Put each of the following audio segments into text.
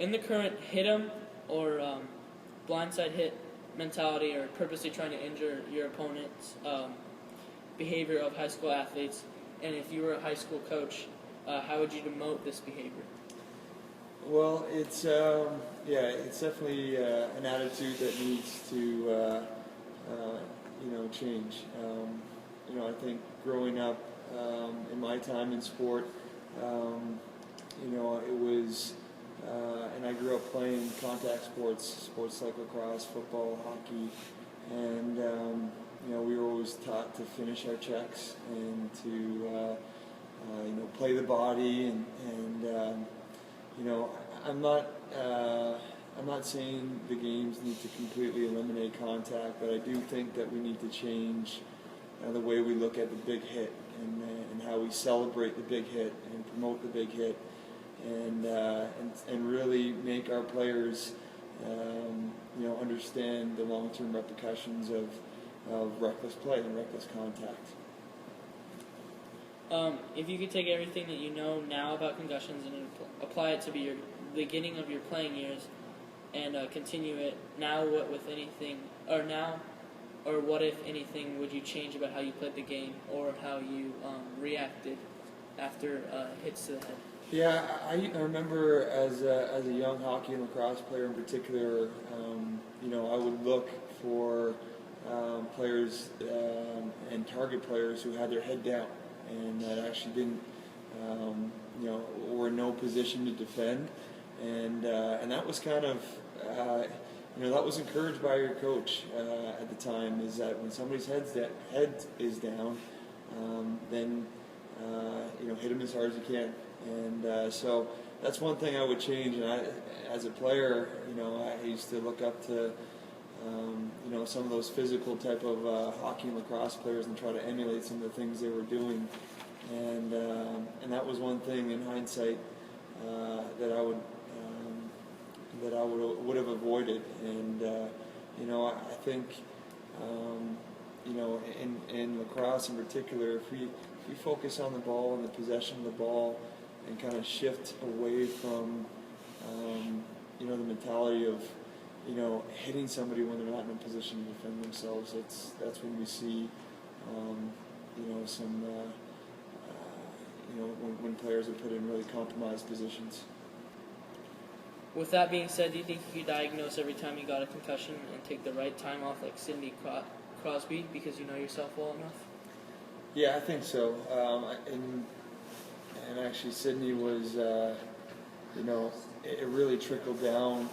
in the current hit 'em or blindside hit mentality, or purposely trying to injure your opponent's behavior of high school athletes, and if you were a high school coach, how would you demote this behavior? Well, it's definitely an attitude that needs to change. I think growing up in my time in sport, it was, and I grew up playing contact sports like lacrosse, football, hockey, and we were always taught to finish our checks and to play the body, and I'm not saying the games need to completely eliminate contact, but I do think that we need to change the way we look at the big hit and how we celebrate the big hit and promote the big hit, and really make our players understand the long-term repercussions of reckless play and reckless contact. If you could take everything that you know now about concussions and apply it to be your beginning of your playing years, and continue it now, what if anything would you change about how you played the game, or how you reacted after hits to the head? Yeah, I remember as a young hockey and lacrosse player in particular, I would look for players and target players who had their head down and that actually didn't, were in no position to defend, and that was kind of, that was encouraged by your coach at the time, is that when somebody's head is down, then hit them as hard as you can, and so that's one thing I would change. And as a player, I used to look up to some of those physical type of hockey and lacrosse players and try to emulate some of the things they were doing, and that was one thing in hindsight that I would have avoided. And I think in lacrosse in particular, if we focus on the ball and the possession of the ball and kind of shift away from the mentality of hitting somebody when they're not in a position to defend themselves, that's when we see when players are put in really compromised positions. With that being said, do you think you could diagnose every time you got a concussion and take the right time off, like Sidney Crosby, because you know yourself well enough? Yeah, I think so. And actually, Sidney was, it really trickled down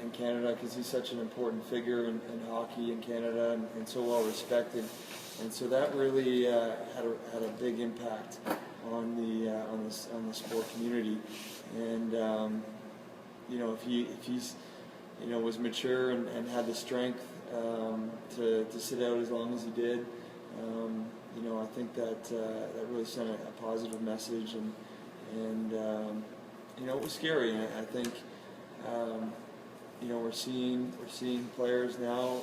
in Canada, because he's such an important figure in hockey in Canada, and so well respected. And so that really had a big impact on the sport community. And if he's was mature and had the strength to sit out as long as he did, I think that really sent a positive message, and it was scary. And I think we're seeing players now.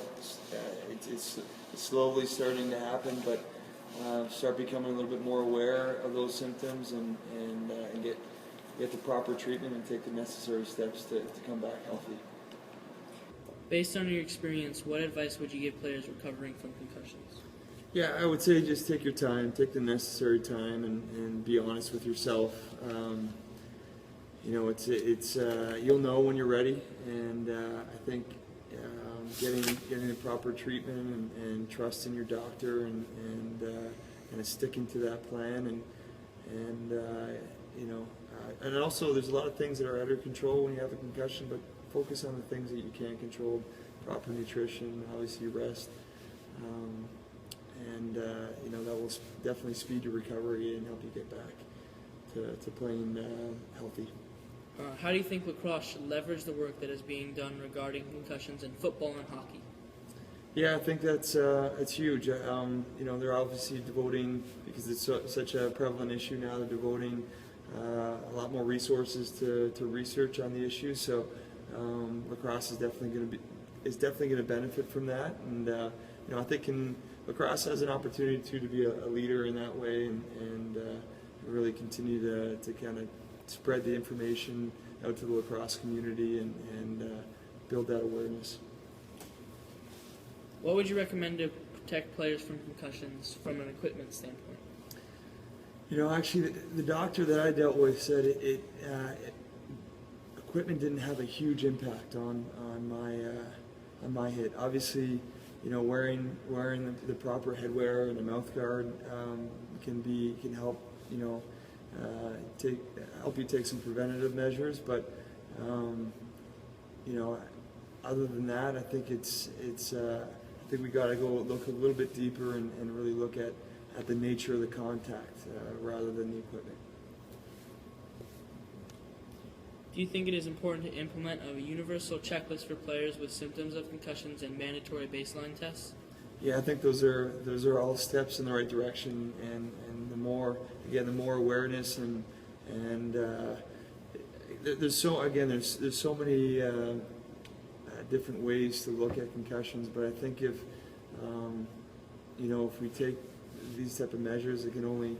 It's slowly starting to happen, but start becoming a little bit more aware of those symptoms and get the proper treatment and take the necessary steps to come back healthy. Based on your experience, what advice would you give players recovering from concussions? Yeah, I would say just take your time, take the necessary time, and be honest with yourself. It's you'll know when you're ready, and I think getting the proper treatment and trust in your doctor and sticking to that plan, and also there's a lot of things that are out of control when you have a concussion, but focus on the things that you can control: proper nutrition, obviously rest, and that will definitely speed your recovery and help you get back to playing healthy. How do you think lacrosse should leverage the work that is being done regarding concussions in football and hockey? Yeah, I think that's huge. They're obviously devoting, because it's such a prevalent issue now, they're devoting a lot more resources to research on the issue. So lacrosse is definitely going to benefit from that. And I think lacrosse has an opportunity to be a leader in that way, and really continue to kind of spread the information out to the lacrosse community and build that awareness. What would you recommend to protect players from concussions from an equipment standpoint? Actually, the doctor that I dealt with said equipment didn't have a huge impact on my hit. Obviously, wearing the proper headwear and a mouth guard can help help you take some preventative measures. But other than that, I think I think we got to go look a little bit deeper and really look at the nature of the contact rather than the equipment. Do you think it is important to implement a universal checklist for players with symptoms of concussions and mandatory baseline tests? Yeah, I think those are all steps in the right direction, and the more awareness and there's so many different ways to look at concussions, but I think if we take these type of measures, it can only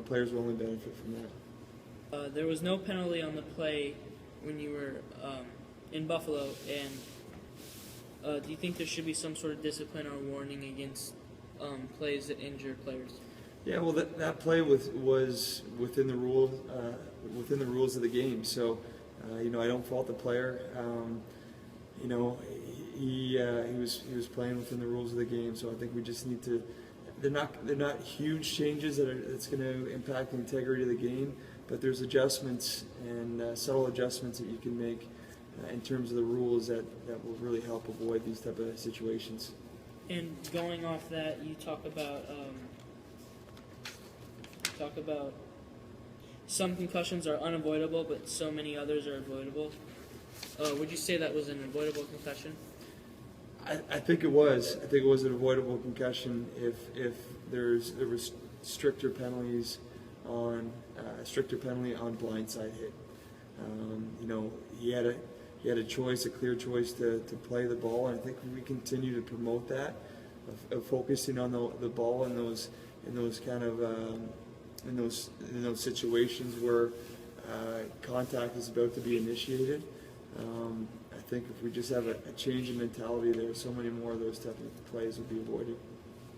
players will only benefit from that. There was no penalty on the play when you were in Buffalo, and do you think there should be some sort of discipline or warning against plays that injure players? Yeah, well, that play was within the rules of the game. So, I don't fault the player. He was playing within the rules of the game. So I think we just need to. They're not huge changes that's going to impact the integrity of the game, but there's adjustments and subtle adjustments that you can make in terms of the rules that will really help avoid these type of situations. And going off that, you talk about some concussions are unavoidable, but so many others are avoidable. Would you say that was an avoidable concussion? I think it was. I think it was an avoidable concussion if there was stricter penalties on stricter penalty on blindside hit. He had a choice, a clear choice to play the ball, and I think we continue to promote that of focusing on the ball in those kind of in those situations where contact is about to be initiated. I think if we just have a change in mentality there, so many more of those type of plays will be avoided.